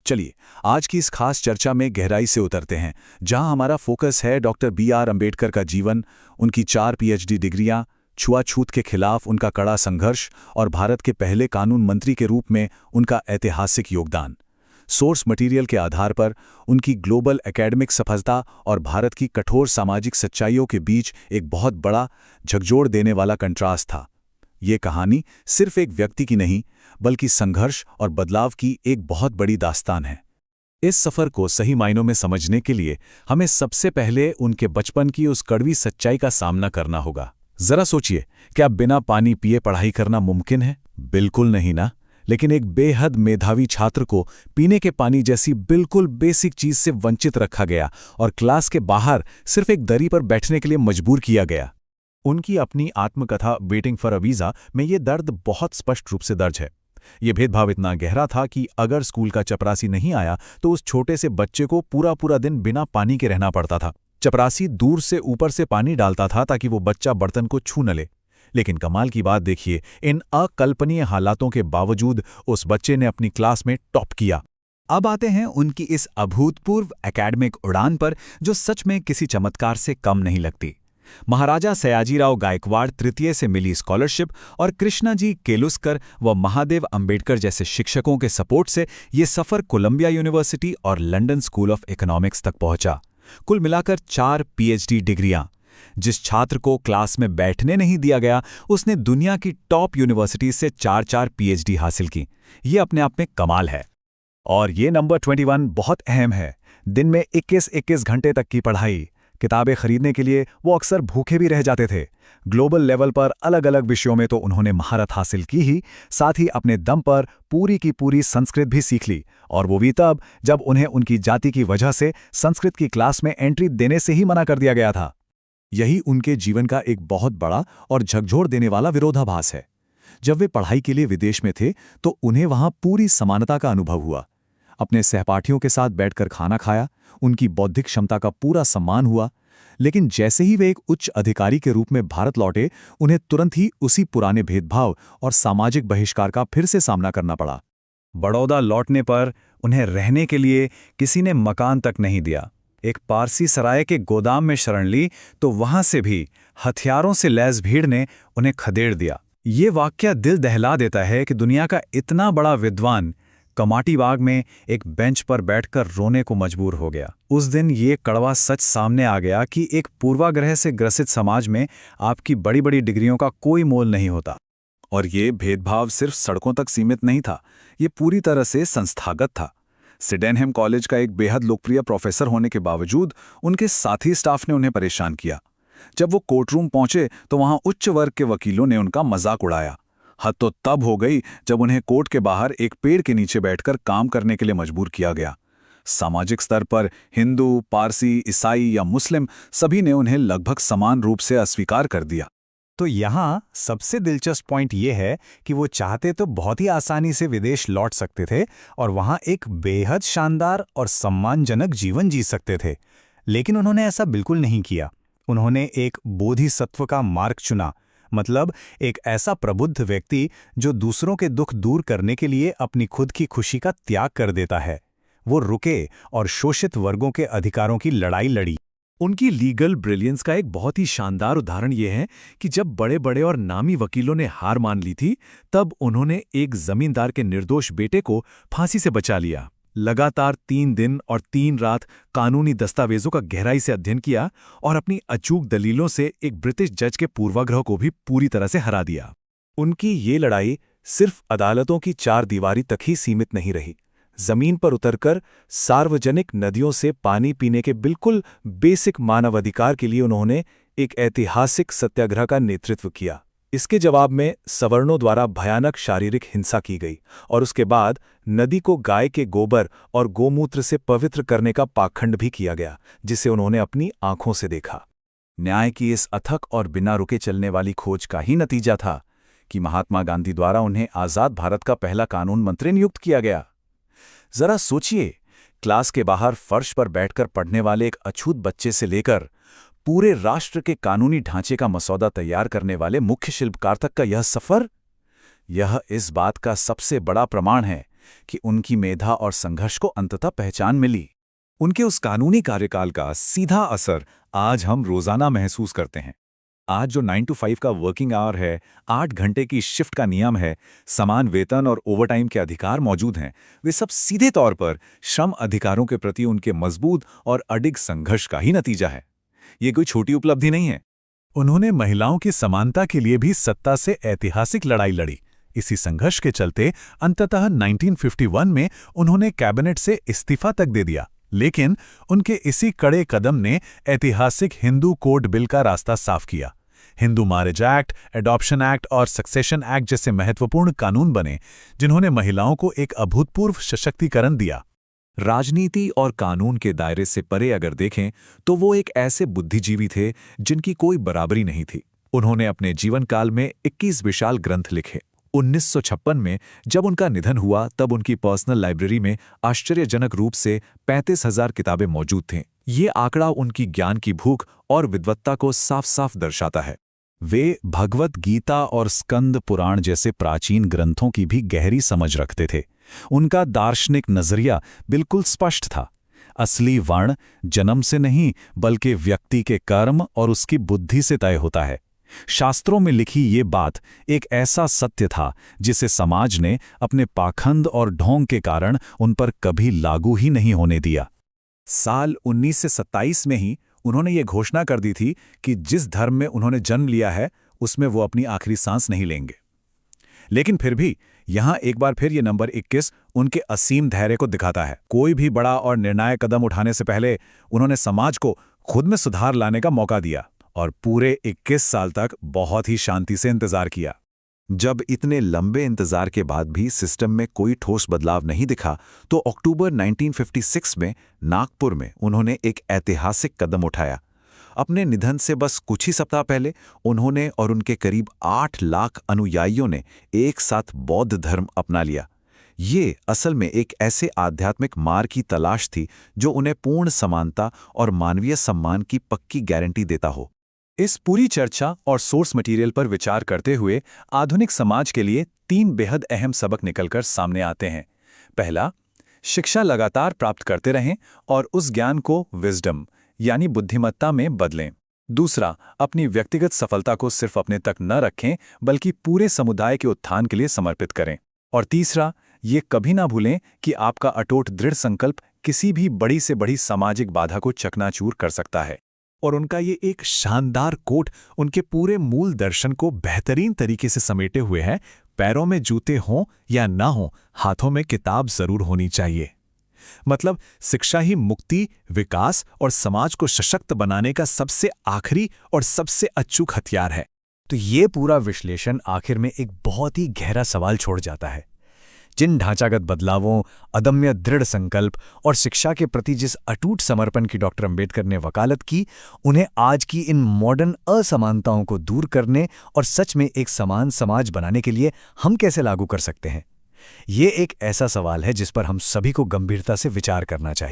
चलिए, आज की इस खास चर्चा में गहराई से उतरते हैं, जहां हमारा फोकस है डॉक्टर बी.आर. अम्बेडकर का जीवन, उनकी 4 पीएचडी डिग्रियां, छुआछूत के खिलाफ उनका कड़ा संघर्ष और भारत के पहले कानून मंत्री के रूप में उनका ऐतिहासिक योगदान। सोर्स मटेरियल के आधार पर उनकी ग्लोबल एकेडमिक सफलता और भारत की कठोर सामाजिक सच्चाइयों के बीच एक बहुत बड़ा, झकझोर देने वाला कंट्रास्ट था। ये कहानी सिर्फ एक व्यक्ति की नहीं, बल्कि संघर्ष और बदलाव की एक बहुत बड़ी दास्तान है। इस सफर को सही मायनों में समझने के लिए हमें सबसे पहले उनके बचपन की उस कड़वी सच्चाई का सामना करना होगा। जरा सोचिए, क्या बिना पानी पिए पढ़ाई करना मुमकिन है? बिल्कुल नहीं ना। लेकिन एक बेहद मेधावी छात्र को पीने के पानी जैसी बिल्कुल बेसिक चीज से वंचित रखा गया और क्लास के बाहर सिर्फ एक दरी पर बैठने के लिए मजबूर किया गया। उनकी अपनी आत्मकथा वेटिंग फॉर अ वीज़ा में ये दर्द बहुत स्पष्ट रूप से दर्ज है। ये भेदभाव इतना गहरा था कि अगर स्कूल का चपरासी नहीं आया तो उस छोटे से बच्चे को पूरा पूरा दिन बिना पानी के रहना पड़ता था। चपरासी दूर से ऊपर से पानी डालता था ताकि वो बच्चा बर्तन को छू न ले। लेकिन कमाल की बात देखिए, इन अकल्पनीय हालातों के बावजूद उस बच्चे ने अपनी क्लास में टॉप किया। अब आते हैं उनकी इस अभूतपूर्व एकेडमिक उड़ान पर, जो सच में किसी चमत्कार से कम नहीं लगती। महाराजा सयाजीराव गायकवाड़ तृतीय से मिली स्कॉलरशिप और कृष्णाजी केलुस्कर व महादेव अंबेडकर जैसे शिक्षकों के सपोर्ट से ये सफर कोलंबिया यूनिवर्सिटी और लंदन स्कूल ऑफ इकोनॉमिक्स तक पहुंचा। कुल मिलाकर 4 पीएचडी डिग्रियां। जिस छात्र को क्लास में बैठने नहीं दिया गया, उसने दुनिया की टॉप यूनिवर्सिटी से 4 पीएचडी हासिल की। ये अपने आप में कमाल है। और ये नंबर 21 बहुत अहम है। दिन में 21-21 घंटे तक की पढ़ाई। किताबें खरीदने के लिए वो अक्सर भूखे भी रह जाते थे। ग्लोबल लेवल पर अलग अलग विषयों में तो उन्होंने महारत हासिल की ही, साथ ही अपने दम पर पूरी की पूरी संस्कृत भी सीख ली, और वो भी तब जब उन्हें उनकी जाति की वजह से संस्कृत की क्लास में एंट्री देने से ही मना कर दिया गया था। यही उनके जीवन का एक बहुत बड़ा और झकझोर देने वाला विरोधाभास है। जब वे पढ़ाई के लिए विदेश में थे तो उन्हें वहां पूरी समानता का अनुभव हुआ। अपने सहपाठियों के साथ बैठकर खाना खाया, उनकी बौद्धिक क्षमता का पूरा सम्मान हुआ। लेकिन जैसे ही वे एक उच्च अधिकारी के रूप में भारत लौटे, उन्हें तुरंत ही उसी पुराने भेदभाव और सामाजिक बहिष्कार का फिर से सामना करना पड़ा। बड़ौदा लौटने पर उन्हें रहने के लिए किसी ने मकान तक नहीं दिया। एक पारसी सराय के गोदाम में शरण ली तो वहां से भी हथियारों से लैस भीड़ ने उन्हें खदेड़ दिया। ये वाकया दिल दहला देता है कि दुनिया का इतना बड़ा विद्वान कमाटी बाग में एक बेंच पर बैठकर रोने को मजबूर हो गया। उस दिन ये कड़वा सच सामने आ गया कि एक पूर्वाग्रह से ग्रसित समाज में आपकी बड़ी बड़ी डिग्रियों का कोई मोल नहीं होता। और ये भेदभाव सिर्फ सड़कों तक सीमित नहीं था, ये पूरी तरह से संस्थागत था। सिडेनहम कॉलेज का एक बेहद लोकप्रिय प्रोफेसर होने के बावजूद उनके साथी स्टाफ ने उन्हें परेशान किया। जब वो कोर्टरूम पहुंचे तो वहां उच्च वर्ग के वकीलों ने उनका मजाक उड़ाया। हद तो तब हो गई जब उन्हें कोर्ट के बाहर एक पेड़ के नीचे बैठकर काम करने के लिए मजबूर किया गया। सामाजिक स्तर पर हिंदू, पारसी, ईसाई या मुस्लिम सभी ने उन्हें लगभग समान रूप से अस्वीकार कर दिया। तो यहाँ सबसे दिलचस्प पॉइंट ये है कि वो चाहते तो बहुत ही आसानी से विदेश लौट सकते थे और वहाँ एक बेहद शानदार और सम्मानजनक जीवन जी सकते थे, लेकिन उन्होंने ऐसा बिल्कुल नहीं किया। उन्होंने एक बोधिसत्व का मार्ग चुना, मतलब एक ऐसा प्रबुद्ध व्यक्ति जो दूसरों के दुख दूर करने के लिए अपनी खुद की खुशी का त्याग कर देता है। वो रुके और शोषित वर्गों के अधिकारों की लड़ाई लड़ी। उनकी लीगल ब्रिलियंस का एक बहुत ही शानदार उदाहरण यह है कि जब बड़े बड़े और नामी वकीलों ने हार मान ली थी, तब उन्होंने एक जमींदार के निर्दोष बेटे को फांसी से बचा लिया। लगातार 3 दिन और 3 रात कानूनी दस्तावेजों का गहराई से अध्ययन किया और अपनी अचूक दलीलों से एक ब्रिटिश जज के पूर्वाग्रह को भी पूरी तरह से हरा दिया। उनकी ये लड़ाई सिर्फ अदालतों की 4 दीवारी तक ही सीमित नहीं रही। जमीन पर उतरकर सार्वजनिक नदियों से पानी पीने के बिल्कुल बेसिक मानवाधिकार के लिए उन्होंने एक ऐतिहासिक सत्याग्रह का नेतृत्व किया। इसके जवाब में सवर्णों द्वारा भयानक शारीरिक हिंसा की गई और उसके बाद नदी को गाय के गोबर और गोमूत्र से पवित्र करने का पाखंड भी किया गया, जिसे उन्होंने अपनी आंखों से देखा। न्याय की इस अथक और बिना रुके चलने वाली खोज का ही नतीजा था कि महात्मा गांधी द्वारा उन्हें आज़ाद भारत का पहला कानून मंत्री नियुक्त किया गया। जरा सोचिए, क्लास के बाहर फर्श पर बैठकर पढ़ने वाले एक अछूत बच्चे से लेकर पूरे राष्ट्र के कानूनी ढांचे का मसौदा तैयार करने वाले मुख्य शिल्पकार तक का यह सफर, यह इस बात का सबसे बड़ा प्रमाण है कि उनकी मेधा और संघर्ष को अंततः पहचान मिली। उनके उस कानूनी कार्यकाल का सीधा असर आज हम रोजाना महसूस करते हैं। आज जो 9 to 5 का वर्किंग आवर है, 8 घंटे की शिफ्ट का नियम है, समान वेतन और ओवरटाइम के अधिकार मौजूद हैं, वे सब सीधे तौर पर श्रम अधिकारों के प्रति उनके मजबूत और अडिग संघर्ष का ही नतीजा है। ये कोई छोटी उपलब्धि नहीं है। उन्होंने महिलाओं की समानता के लिए भी सत्ता से ऐतिहासिक लड़ाई लड़ी। इसी संघर्ष के चलते अंततः 1951 में उन्होंने कैबिनेट से इस्तीफा तक दे दिया, लेकिन उनके इसी कड़े कदम ने ऐतिहासिक हिंदू कोड बिल का रास्ता साफ किया। Hindu marriage act, adoption act और सक्सेशन एक्ट जैसे महत्वपूर्ण कानून बने, जिन्होंने महिलाओं को एक अभूतपूर्व सशक्तिकरण दिया। राजनीति और कानून के दायरे से परे अगर देखें तो वो एक ऐसे बुद्धिजीवी थे जिनकी कोई बराबरी नहीं थी। उन्होंने अपने जीवन काल में 21 विशाल ग्रंथ लिखे। 1956 में जब उनका निधन हुआ तब उनकी पर्सनल लाइब्रेरी में आश्चर्यजनक रूप से 35,000 किताबें मौजूद थीं। ये आंकड़ा उनकी ज्ञान की भूख और विद्वत्ता को साफ साफ दर्शाता है। वे भगवत गीता और स्कंद पुराण जैसे प्राचीन ग्रंथों की भी गहरी समझ रखते थे। उनका दार्शनिक नजरिया बिल्कुल स्पष्ट था। असली वर्ण जन्म से नहीं बल्कि व्यक्ति के कर्म और उसकी बुद्धि से तय होता है। शास्त्रों में लिखी ये बात एक ऐसा सत्य था जिसे समाज ने अपने पाखंड और ढोंग के कारण उन पर कभी लागू ही नहीं होने दिया। साल 1927 में ही उन्होंने ये घोषणा कर दी थी कि जिस धर्म में उन्होंने जन्म लिया है उसमें वो अपनी आखिरी सांस नहीं लेंगे। लेकिन फिर भी यहाँ एक बार फिर ये नंबर 21 उनके असीम धैर्य को दिखाता है। कोई भी बड़ा और निर्णायक कदम उठाने से पहले उन्होंने समाज को खुद में सुधार लाने का मौका दिया और पूरे 21 साल तक बहुत ही शांति से इंतजार किया। जब इतने लंबे इंतजार के बाद भी सिस्टम में कोई ठोस बदलाव नहीं दिखा तो अक्टूबर 1956 में नागपुर में उन्होंने एक ऐतिहासिक कदम उठाया। अपने निधन से बस कुछ ही सप्ताह पहले उन्होंने और उनके करीब 8 लाख अनुयायियों ने एक साथ बौद्ध धर्म अपना लिया। ये असल में एक ऐसे आध्यात्मिक मार्ग की तलाश थी जो उन्हें पूर्ण समानता और मानवीय सम्मान की पक्की गारंटी देता हो। इस पूरी चर्चा और सोर्स मटेरियल पर विचार करते हुए आधुनिक समाज के लिए 3 बेहद अहम सबक निकलकर सामने आते हैं। पहला, शिक्षा लगातार प्राप्त करते रहें और उस ज्ञान को विजडम यानी बुद्धिमत्ता में बदलें। दूसरा, अपनी व्यक्तिगत सफलता को सिर्फ अपने तक न रखें बल्कि पूरे समुदाय के उत्थान के लिए समर्पित करें। और तीसरा, ये कभी ना भूलें कि आपका अटूट दृढ़ संकल्प किसी भी बड़ी से बड़ी सामाजिक बाधा को चकनाचूर कर सकता है। और उनका ये एक शानदार कोट उनके पूरे मूल दर्शन को बेहतरीन तरीके से समेटे हुए है। पैरों में जूते हों या ना हों, हाथों में किताब जरूर होनी चाहिए। मतलब शिक्षा ही मुक्ति, विकास और समाज को सशक्त बनाने का सबसे आखिरी और सबसे अचूक हथियार है। तो ये पूरा विश्लेषण आखिर में एक बहुत ही गहरा सवाल छोड़ जाता है। जिन ढांचागत बदलावों, अदम्य दृढ़ संकल्प और शिक्षा के प्रति जिस अटूट समर्पण की डॉक्टर अंबेडकर ने वकालत की, उन्हें आज की इन मॉडर्न असमानताओं को दूर करने और सच में एक समान समाज बनाने के लिए हम कैसे लागू कर सकते हैं? ये एक ऐसा सवाल है जिस पर हम सभी को गंभीरता से विचार करना चाहिए।